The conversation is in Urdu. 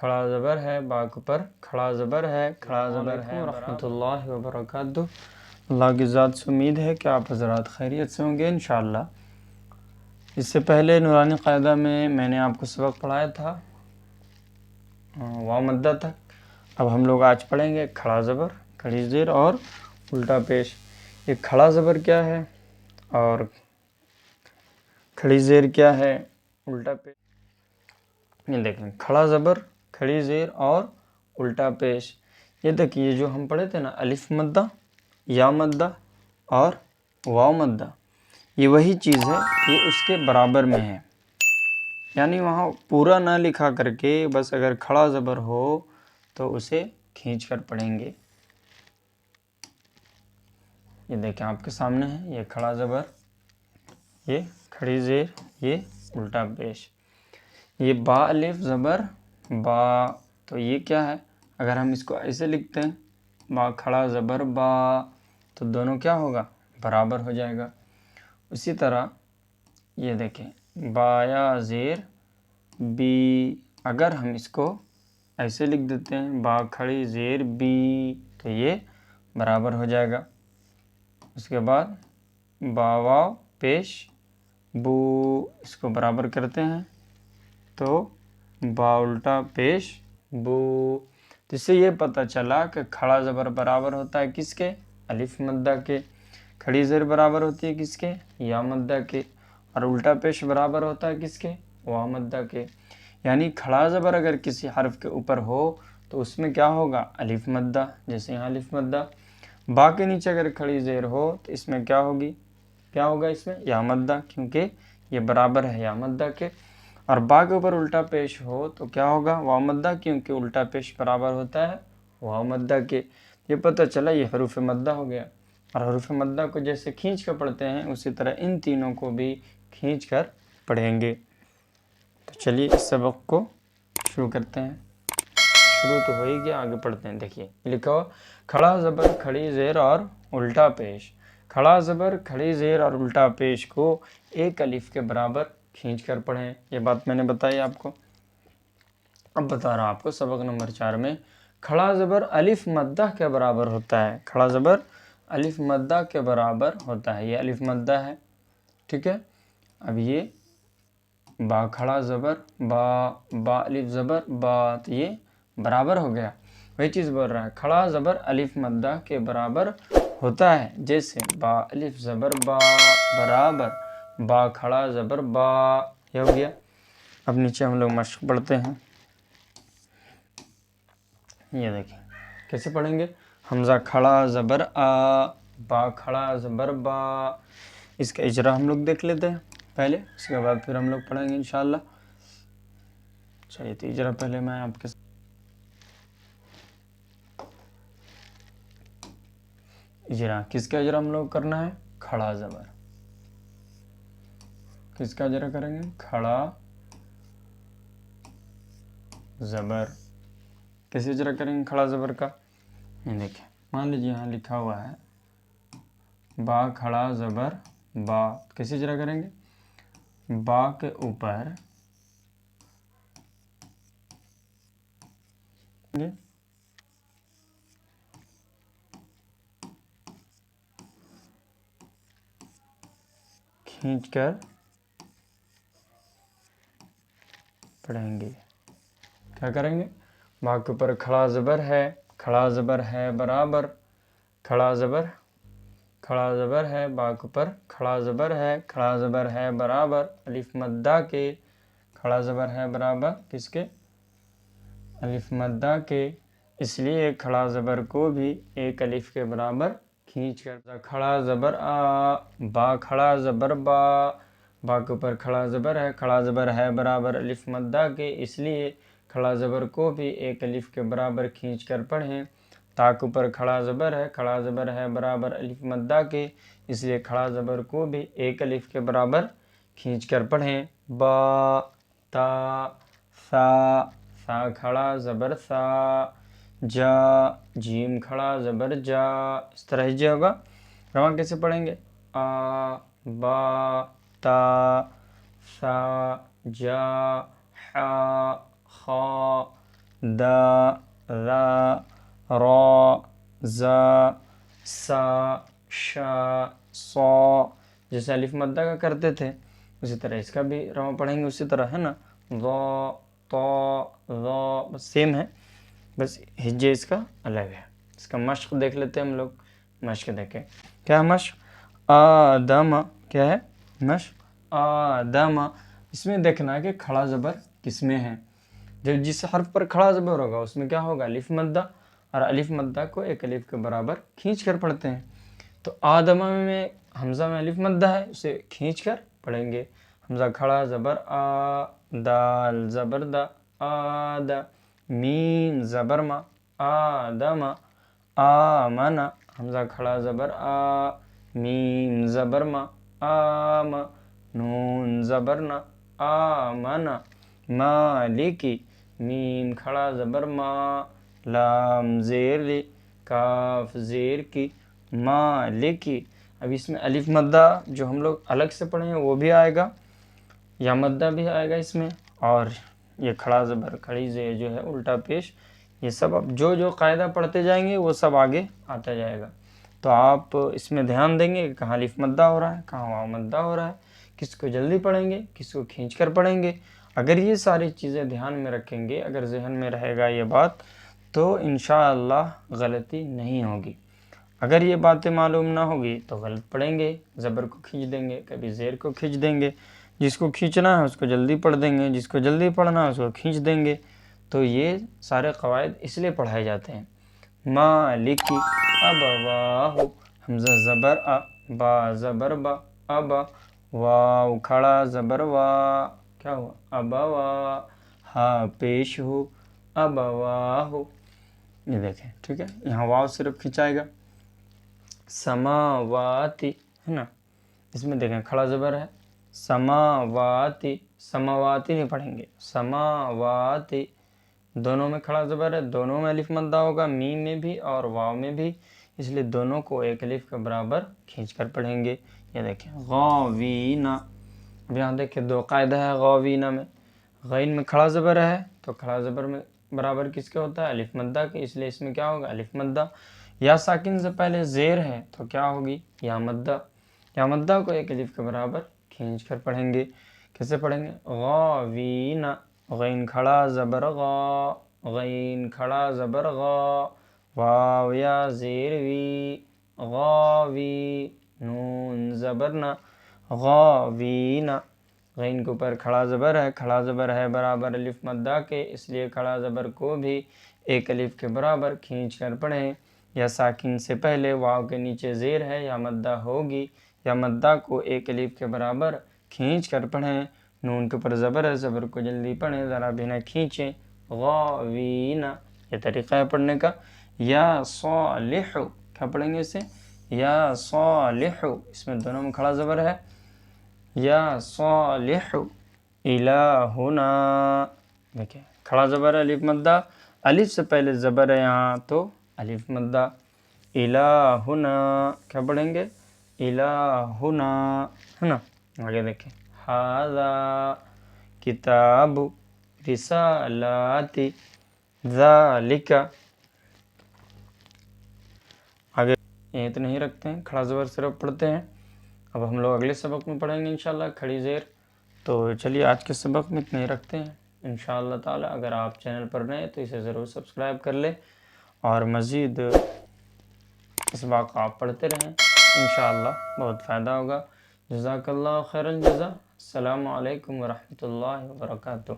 کھڑا زبر ہے، با کے اوپر کھڑا زبر ہے، کھڑا زبر ہے۔ ورحمۃ اللہ وبرکاتہ۔ اللہ کی ذات سے امید ہے کہ آپ حضرات خیریت سے ہوں گے انشاءاللہ۔ اس سے پہلے نورانی قاعدہ میں نے آپ کو سبق پڑھایا تھا واو مدہ تک۔ اب ہم لوگ آج پڑھیں گے کھڑا زبر، کھڑی زیر اور الٹا پیش۔ یہ کھڑا زبر کیا ہے اور کھڑی زیر کیا ہے، الٹا پیش۔ یہ دیکھیں کھڑا زبر، کھڑی زیر اور الٹا پیش۔ یہ دیکھیں یہ جو ہم پڑھے تھے نا، الف مدہ، یا مدہ اور واو مدہ، یہ وہی چیز ہے کہ اس کے برابر میں ہے، یعنی وہاں پورا نہ لکھا کر کے بس اگر کھڑا زبر ہو تو اسے کھینچ کر پڑھیں گے۔ یہ دیکھیں آپ کے سامنے ہے، یہ کھڑا زبر، یہ کھڑی زیر، یہ الٹا پیش۔ یہ با الف زبر با، تو یہ کیا ہے، اگر ہم اس کو ایسے لکھتے ہیں با کھڑا زبر با، تو دونوں کیا ہوگا، برابر ہو جائے گا۔ اسی طرح یہ دیکھیں با یا زیر بی، اگر ہم اس کو ایسے لکھ دیتے ہیں با کھڑی زیر بی، تو یہ برابر ہو جائے گا۔ اس کے بعد با واو پیش بو، اس کو برابر کرتے ہیں تو با الٹا پیش بو۔ تو اس سے یہ پتہ چلا کہ کھڑا زبر برابر ہوتا ہے کس کے، الف مدہ کے، کھڑی زیر برابر ہوتی ہے کس کے، یا مدہ کے، اور الٹا پیش برابر ہوتا ہے کس کے، واو مدہ کے۔ یعنی کھڑا زبر اگر کسی حرف کے اوپر ہو تو اس میں کیا ہوگا، الف مدہ، جیسے یہاں الف مدہ۔ با کے نیچے اگر کھڑی زیر ہو تو اس میں کیا ہوگی، کیا ہوگا اس میں، یا مدہ، کیونکہ یہ برابر ہے یا مدہ کے۔ اور با کے اوپر الٹا پیش ہو تو کیا ہوگا، واو مدہ، کیونکہ الٹا پیش برابر ہوتا ہے واو مدہ کے۔ یہ پتہ چلا یہ حروف مدہ ہو گیا، اور حروف مدہ کو جیسے کھینچ کر پڑھتے ہیں اسی طرح ان تینوں کو بھی کھینچ کر پڑھیں گے۔ تو چلیے اس سبق کو شروع کرتے ہیں۔ شروع تو ہو ہی گیا، آگے پڑھتے ہیں۔ دیکھیے لکھو کھڑا زبر، کھڑی زیر اور الٹا پیش۔ کھڑا زبر، کھڑی زیر اور الٹا پیش کو ایک الف کے برابر کھینچ کر پڑھیں۔ یہ بات میں نے بتائی آپ کو۔ اب بتا رہا آپ کو سبق نمبر 4 میں کھڑا زبر الف مدہ کے برابر ہوتا ہے۔ کھڑا زبر الف مدہ کے برابر ہوتا ہے، یہ الف مدہ ہے، ٹھیک ہے۔ اب یہ با کھڑا زبر با، با الف زبر با، تو یہ برابر ہو گیا۔ وہی چیز بول رہا ہے، کھڑا زبر الف مدہ کے برابر ہوتا ہے، جیسے با الف زبر با برابر با کھڑا زبر با، یہ ہو گیا۔ اب نیچے ہم لوگ مشق پڑھتے ہیں۔ یہ دیکھیں کیسے پڑھیں گے، حمزہ کھڑا زبر آ، با کھڑا زبر با۔ اس کا اجرا ہم لوگ دیکھ لیتے ہیں پہلے، اس کے بعد پھر ہم لوگ پڑھیں گے انشاءاللہ۔ چلیے تو اجرا پہلے میں آپ کے ساتھ، اجرا کس کا اجرا ہم لوگ کرنا ہے، کھڑا زبر، کس کا اجرا کریں گے، کھڑا زبر۔ کیسے اجرا کریں گے کھڑا زبر کا، یہ دیکھیں مان لیجیے یہاں لکھا ہوا ہے با کھڑا زبر با، کیسے اجرا کریں گے، با کے اوپر کھینچ کر پڑھیں گے۔ کیا کریں گے، با کے اوپر کھڑا زبر ہے، کھڑا زبر ہے برابر، کھڑا زبر، کھڑا زبر ہے، با کے اوپر کھڑا زبر ہے، کھڑا زبر ہے برابر الف مدہ کے، کھڑا زبر ہے برابر کس کے، الف مدہ کے، اس لیے کھڑا زبر کو بھی ایک الف کے برابر کھینچ کر، کھڑا زبر آ، با کھڑا زبر با، با کے اوپر کھڑا زبر ہے، کھڑا زبر ہے برابر الف مدہ کے، اس لیے کھڑا زبر کو بھی ایک الف کے برابر کھینچ کر پڑھیں۔ تا کے اوپر کھڑا زبر ہے، کھڑا زبر ہے برابر الف مدہ کے، اس لیے کھڑا زبر کو بھی ایک الف کے برابر کھینچ کر پڑھیں۔ با تا سا، سا کھڑا زبر سا، جا جیم کھڑا زبر جا، اس طرح ہی ہوگا۔ رواں کیسے پڑھیں گے، آ با تا سا جا حا خا دا را را زا سا شا صا، جیسے الف مدہ کا کرتے تھے اسی طرح اس کا بھی رواں پڑھیں گے اسی طرح، ہے نا، ضا طا ذا، بس سیم ہے، بس ہجے اس کا الگ ہے۔ اس کا مشق دیکھ لیتے ہیں ہم لوگ، مشق دیکھیں کیا ہے مشق، آدم، کیا ہے مشق آدم، اس میں دیکھنا ہے کہ کھڑا زبر کس میں ہے، جب جس حرف پر کھڑا زبر ہوگا اس میں کیا ہوگا الف مدہ، اور الف مدہ کو ایک الف کے برابر کھینچ کر پڑھتے ہیں، تو آدم میں حمزہ میں الف مدہ ہے اسے کھینچ کر پڑھیں گے، حمزہ کھڑا زبر آ، دال زبر دا آدا، میم زبر ما آدم، آمن، حمزہ کھڑا زبر آ، میم زبر ما آم، نون زبر نا آمن، مالکی، میم کھڑا زبر ما، لام زیر لی، کاف زیر کی، مالکی۔ اب اس میں الف مدہ جو ہم لوگ الگ سے پڑھیں ہیں وہ بھی آئے گا، یا مدہ بھی آئے گا اس میں، اور یہ کھڑا زبر کھڑی زیر جو ہے الٹا پیش، یہ سب اب جو جو قاعدہ پڑھتے جائیں گے وہ سب آگے آتا جائے گا، تو آپ اس میں دھیان دیں گے کہ کہاں الف مدہ ہو رہا ہے کہاں واو مدہ ہو رہا ہے، کس کو جلدی پڑھیں گے کس کو کھینچ کر پڑھیں گے۔ اگر یہ ساری چیزیں دھیان میں رکھیں گے، اگر ذہن میں رہے گا یہ بات، تو انشاءاللہ غلطی نہیں ہوگی۔ اگر یہ باتیں معلوم نہ ہوگی تو غلط پڑھیں گے، زبر کو کھینچ دیں گے، کبھی زیر کو کھینچ دیں گے، جس کو کھینچنا ہے اس کو جلدی پڑھ دیں گے، جس کو جلدی پڑھنا ہے اس کو کھینچ دیں گے، تو یہ سارے قواعد اس لیے پڑھائے جاتے ہیں۔ مالکی ابواہ، حمزہ زبر ا، با زبر با، ابا، واو کھڑا زبر وا، کیا ہوا ابوا، ہا پیش ہو ابواہ، یہ دیکھیں ٹھیک ہے، یہاں واو صرف کھنچائے گا۔ سماواتی، ہے نا، اس میں دیکھیں کھڑا زبر ہے، سماواتی، سماواتی نہیں پڑھیں گے، سماواتی، دونوں میں کھڑا زبر ہے، دونوں میں الف مدہ ہوگا، میم میں بھی اور واو میں بھی، اس لیے دونوں کو ایک الف کے برابر کھینچ کر پڑھیں گے۔ یہ دیکھیں غاوینا، اب یہاں دیکھیں دو قاعدہ ہے غاوینا میں، غین میں کھڑا زبر ہے تو کھڑا زبر میں برابر کس کے ہوتا ہے الف مدہ کے، اس لیے اس میں کیا ہوگا الف مدہ، یا ساکن سے پہلے زیر ہے تو کیا ہوگی یا مدہ، یا مدہ کو ایک الف کے برابر کھینچ کر پڑھیں گے۔ کیسے پڑھیں گے، غاوینا، غین کھڑا زبر غا، غین کھڑا زبر غا، واو یا زیر وی، غاوی، نون زبر نا، غاوینا، غین کے اوپر کھڑا زبر ہے، کھڑا زبر ہے برابر الف مدہ کے، اس لیے کھڑا زبر کو بھی ایک الف کے برابر کھینچ کر پڑھیں، یا ساکن سے پہلے واو کے نیچے زیر ہے یا مدہ ہوگی، یا مدہ کو ایک الف کے برابر کھینچ کر پڑھیں، نون کے اوپر زبر ہے، زبر کو جلدی پڑھیں ذرا بھی نہ کھینچیں، غاوینا، یہ طریقہ ہے پڑھنے کا۔ یا صالح، کیا پڑھیں گے اسے، یا صالح، اس میں دونوں میں کھڑا زبر ہے، یا صالح الہنا، دیکھیں کھڑا زبر ہے الف مدہ، الف سے پہلے زبر ہے یہاں تو الف مدہ، الہنا، کیا پڑھیں گے الہنا، ہے نا۔ آگے دیکھیں ھذا کتاب رسالات ذالک، آگے یہ اتنے ہی رکھتے ہیں، کھڑا زبر صرف پڑھتے ہیں۔ اب ہم لوگ اگلے سبق میں پڑھیں گے انشاءاللہ کھڑی زیر، تو چلیے آج کے سبق میں اتنے ہی رکھتے ہیں انشاءاللہ تعالی۔ اگر آپ چینل پر نئے تو اسے ضرور سبسکرائب کر لیں، اور مزید اسباق آپ پڑھتے رہیں، انشاءاللہ بہت فائدہ ہوگا۔ جزاک اللہ خیر الجزا، السلام علیکم ورحمۃ اللہ وبرکاتہ۔